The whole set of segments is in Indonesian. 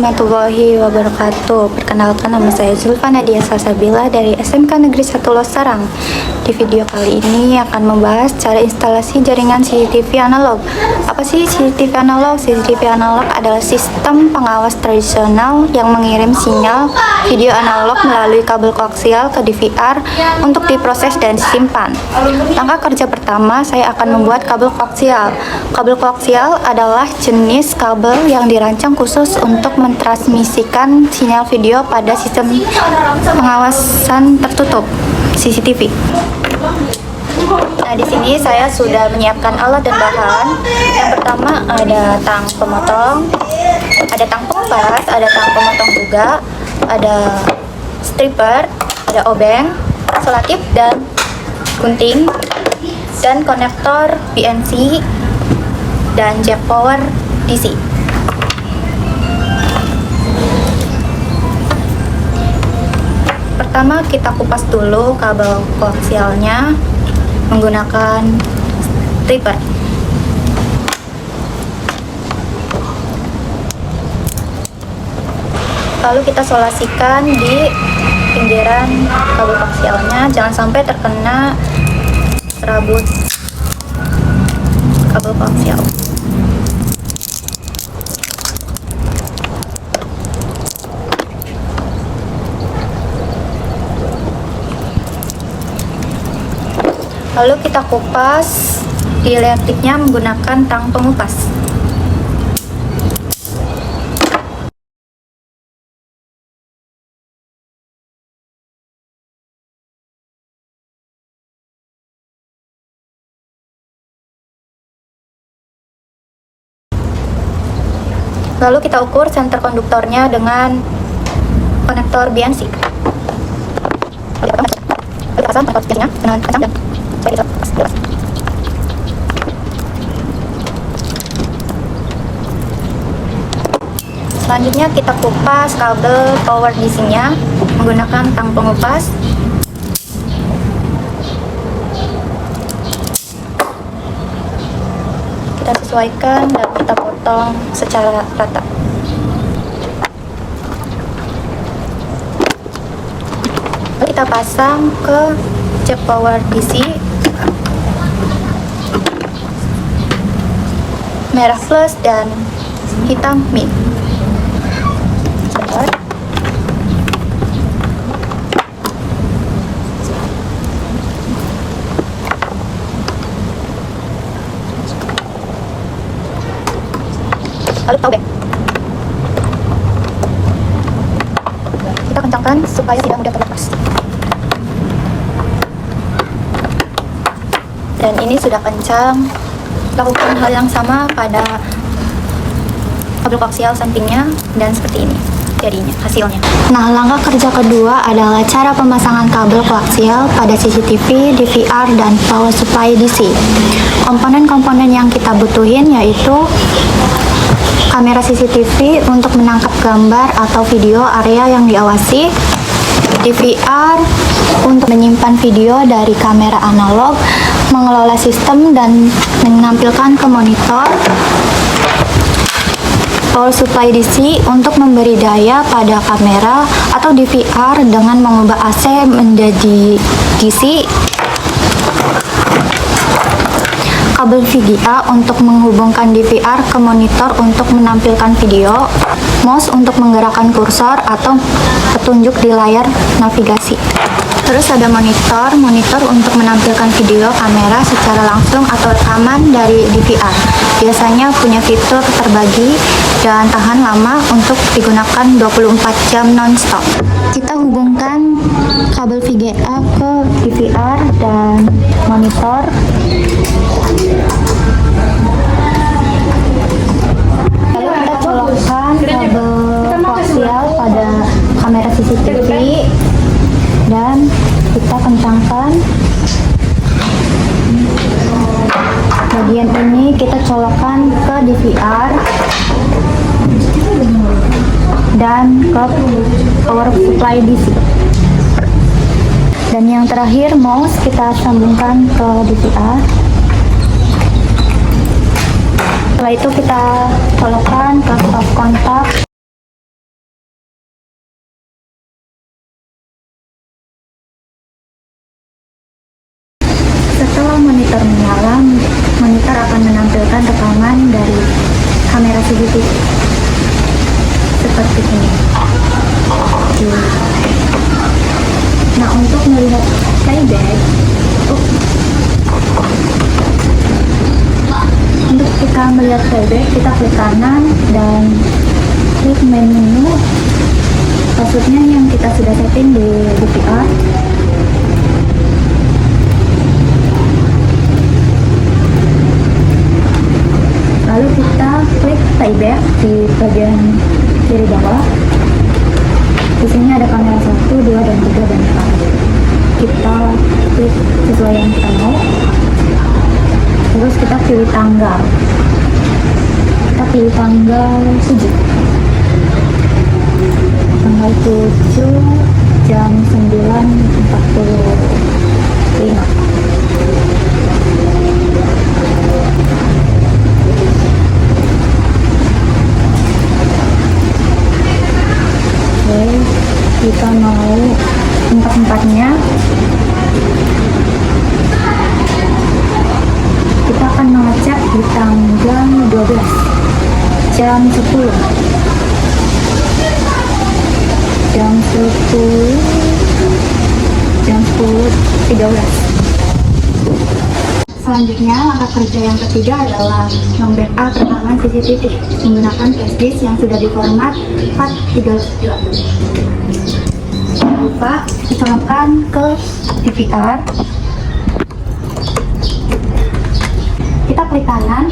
warahmatullahi wabarakatuh. Perkenalkan, nama saya Zulfa Nadia Salsabila dari SMK Negeri 1 Losarang. Di video kali ini akan membahas cara instalasi jaringan CCTV analog. Apa sih CCTV analog? CCTV analog adalah sistem pengawas tradisional yang mengirim sinyal video analog melalui kabel koaksial ke DVR untuk diproses dan disimpan. Langkah kerja pertama, saya akan membuat kabel koaksial. Kabel koaksial adalah jenis kabel yang dirancang khusus untuk mentransmisikan sinyal video pada sistem pengawasan tertutup CCTV. Nah, di sini saya sudah menyiapkan alat dan bahan. Yang pertama ada tang pemotong, ada tang pengupas, ada tang pemotong juga, ada stripper, ada obeng, selatip dan gunting, dan konektor BNC dan jack power DC. Pertama kita kupas dulu kabel koaksialnya menggunakan stripper. Lalu kita solasikan di pinggiran kabel koaksialnya, jangan sampai terkena serabut kabel koaksial. Lalu kita kupas di elektriknya menggunakan tang pengupas. Lalu kita ukur senter konduktornya dengan konektor BNC. Kita pasang konektor BNC-nya dengan kencang dan jelas. Selanjutnya kita kupas kabel power DC-nya menggunakan tang pengupas. Kita sesuaikan dan kita potong secara rata. Lalu kita pasang ke jack power DC merah plus dan hitam min. Lalu obeng. Kita kencangkan supaya tidak mudah terlepas. Dan ini sudah kencang. Lakukan hal yang sama pada kabel koaksial sampingnya dan seperti ini jadinya hasilnya. Nah, langkah kerja kedua adalah cara pemasangan kabel koaksial pada CCTV, DVR, dan power supply DC. Komponen-komponen yang kita butuhin yaitu kamera CCTV untuk menangkap gambar atau video area yang diawasi, DVR untuk menyimpan video dari kamera analog, mengelola sistem dan menampilkan ke monitor, power supply DC untuk memberi daya pada kamera atau DVR dengan mengubah AC menjadi DC, kabel VGA untuk menghubungkan DVR ke monitor untuk menampilkan video, mouse untuk menggerakkan kursor atau petunjuk di layar navigasi. Terus ada monitor untuk menampilkan video kamera secara langsung atau rekaman dari DVR. Biasanya punya fitur terbagi dan tahan lama untuk digunakan 24 jam non-stop. Kita hubungkan kabel VGA ke DVR dan monitor. Lalu kita colokkan kabel koaksial pada kamera CCTV dan kita kencangkan. Bagian ini kita colokkan ke DVR dan ke power supply DC. Dan yang terakhir, mouse kita sambungkan ke DVR. Setelah itu kita colokkan ke stop kontak CCTV seperti ini. Nah, untuk melihat playback, untuk kita melihat playback, kita klik kanan dan klik menu. Passwordnya yang kita sudah setting di DVR. Lalu kita klik playback di bagian kiri bawah. Di sini ada kamera 1, 2, dan 3 dan 4. Kita klik sesuai yang kita mau. Terus kita pilih tanggal. Kita pilih tanggal 7. Tanggal 7 jam 9.45. Kita mau tempat-tempatnya, kita akan mengecek di tanggal 12 jam 10 jam 10.13. Selanjutnya, langkah kerja yang ketiga adalah membackup rekaman CCTV menggunakan flash disk yang sudah diformat FAT32. Jangan lupa dicolokkan ke DVR. Kita klik kanan,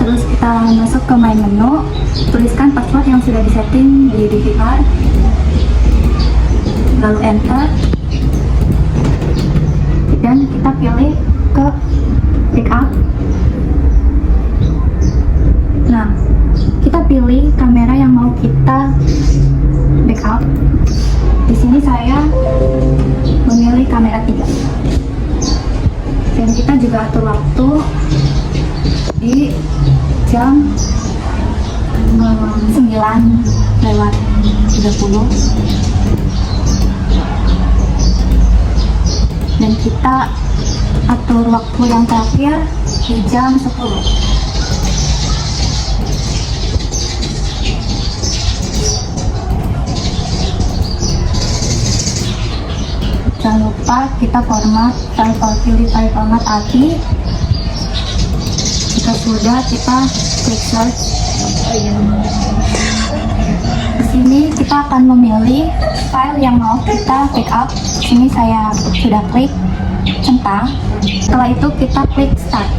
terus kita masuk ke main menu, tuliskan password yang sudah disetting di DVR, lalu enter, dan kita pilih ke backup. Nah, kita pilih kamera yang mau kita backup. Di sini saya memilih kamera 3. Dan kita juga atur waktu di jam 9:30. Dan kita atur waktu yang terakhir di jam 10. Jangan lupa kita format pilih file format API. Jika sudah, kita klik search. Di sini kita akan memilih file yang mau kita backup. Di sini saya sudah klik centang. Setelah itu kita klik start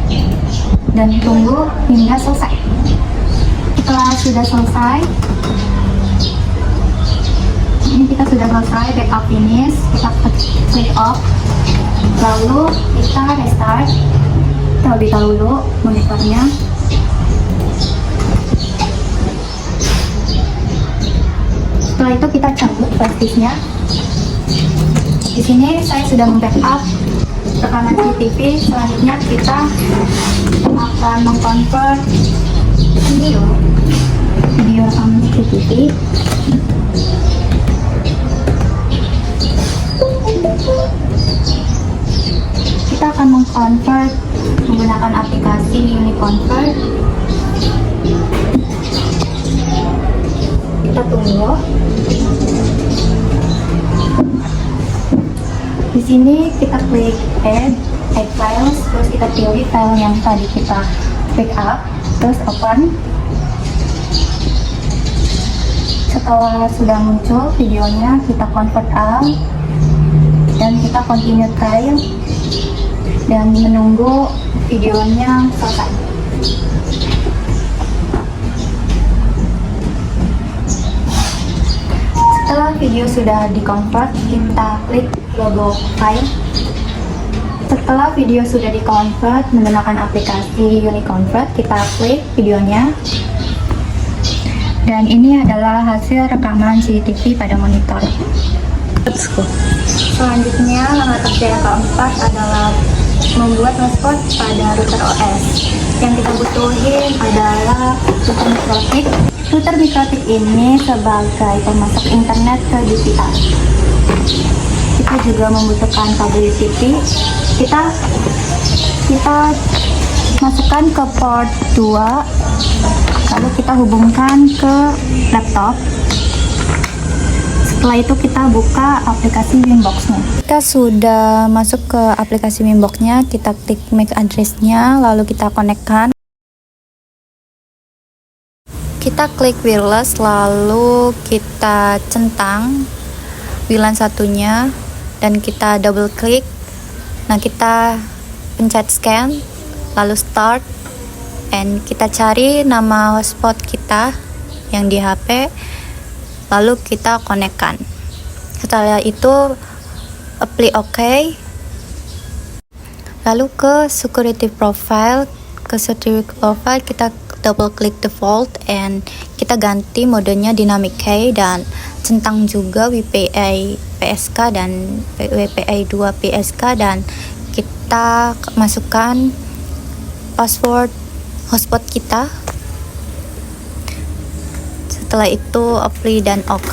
dan tunggu hingga selesai. Setelah sudah selesai, ini kita sudah selesai backup finish, kita klik off, lalu kita restart terlebih dahulu monitornya. Setelah itu kita cabut flash disknya. Di sini saya sudah membackup rekaman CCTV. Selanjutnya kita akan mengkonvert video rekaman CCTV. Kita akan mengkonvert menggunakan aplikasi UniConvert. Kita tunggu. Di sini kita klik add files, terus kita pilih file yang tadi kita backup, terus open. Setelah sudah muncul videonya, kita convert all dan kita continue trial dan menunggu videonya selesai. Setelah video sudah di-convert, kita klik logo file. Setelah video sudah di-convert menggunakan aplikasi UniConvert, kita klik videonya. Dan ini adalah hasil rekaman CCTV pada monitor. Selanjutnya, langkah kerja yang keempat adalah membuat hotspot pada router OS. Yang kita butuhin adalah router mikrotik. Router mikrotik ini sebagai pemasok internet ke DVR. Kita juga membutuhkan kabel USB. Kita masukkan ke port 2 Lalu kita hubungkan ke laptop. Setelah itu kita buka aplikasi Winbox-nya. Kita sudah masuk ke aplikasi Winbox-nya, kita klik MAC address-nya, lalu kita konekkan. Kita klik wireless, lalu kita centang WLAN satunya dan kita double klik. Nah, kita pencet scan, lalu start, dan kita cari nama hotspot kita yang di HP, lalu kita konekkan. Setelah itu apply OK, lalu ke security profile. Kita double klik default and kita ganti modenya dynamic key dan centang juga WPA PSK dan WPA 2 PSK, dan kita masukkan password hotspot kita. Setelah itu apply dan OK.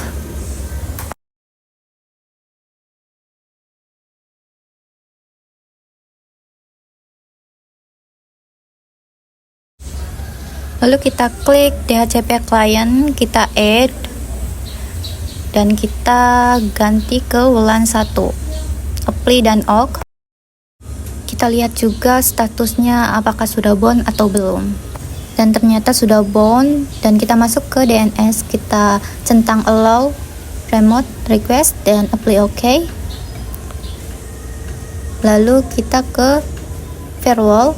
Lalu kita klik DHCP client, kita add dan kita ganti ke WLAN 1. Apply dan OK. Kita lihat juga statusnya apakah sudah bound atau belum. Dan ternyata sudah bound, dan kita masuk ke DNS, kita centang allow remote request dan apply OK. Lalu kita ke firewall,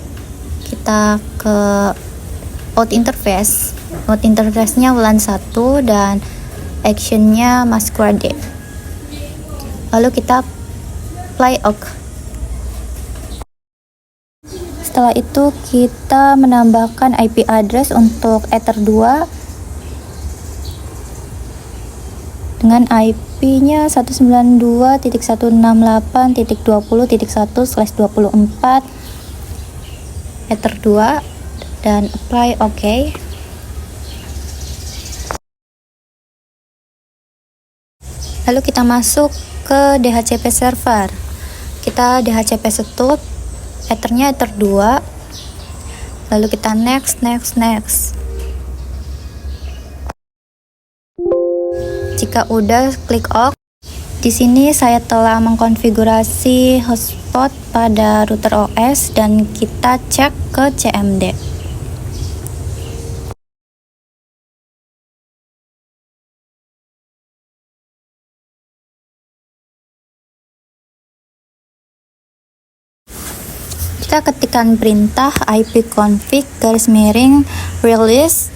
kita ke out interface. Out interface-nya WLAN 1 dan action-nya masquerade. Lalu kita apply OK. Setelah itu kita menambahkan IP address untuk Ether 2 dengan IP-nya 192.168.20.1/24 Ether 2 dan apply OK. Lalu kita masuk ke DHCP server. Kita DHCP setup, Ethernya Ether 2. Lalu kita next. Jika udah, klik OK. Di sini saya telah mengkonfigurasi hotspot pada router OS dan kita cek ke CMD. Kita ketikkan perintah ipconfig --release.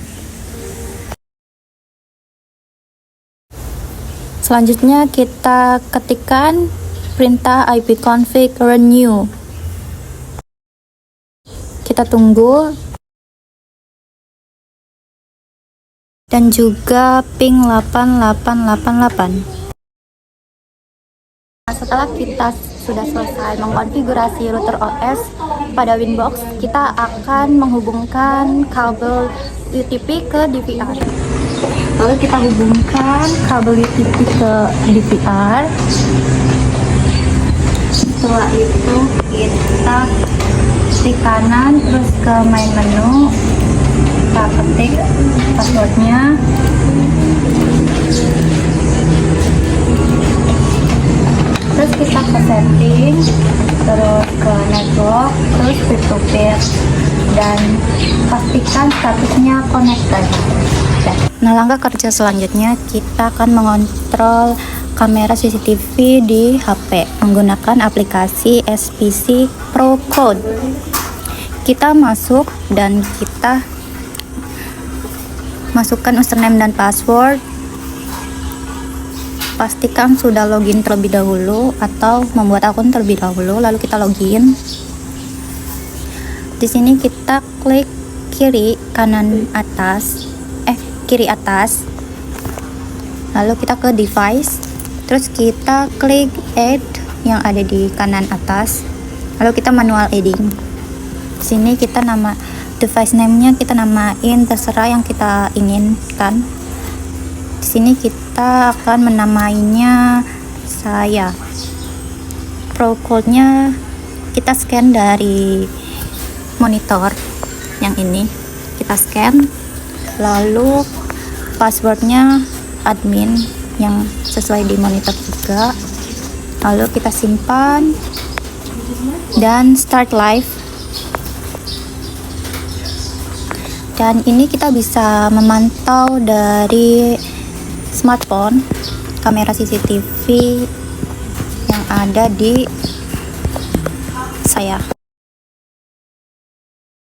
Selanjutnya kita ketikkan perintah ipconfig renew. Kita tunggu. Dan juga ping 8888. Setelah kita sudah selesai mengkonfigurasi router OS pada Winbox, kita akan menghubungkan kabel UTP ke DVR. Lalu kita hubungkan kabel UTP ke DVR. Setelah itu kita klik kanan, terus ke main menu, kita ketik passwordnya. Terus kita ke setting, terus ke network, terus peer-to-peer, dan pastikan statusnya connected. Nah, langkah kerja selanjutnya kita akan mengontrol kamera CCTV di HP menggunakan aplikasi SPC Pro Code. Kita masuk dan kita masukkan username dan password. Pastikan sudah login terlebih dahulu atau membuat akun terlebih dahulu, lalu kita login. Di sini kita klik kiri atas, lalu kita ke device, terus kita klik add yang ada di kanan atas, lalu kita manual adding. Di sini kita nama device name-nya kita namain terserah yang kita inginkan. Di sini kita akan menamainya saya. Pro code-nya kita scan dari monitor yang ini. Kita scan, lalu passwordnya admin yang sesuai di monitor juga, lalu kita simpan dan start live. Dan ini kita bisa memantau dari smartphone kamera CCTV yang ada di saya.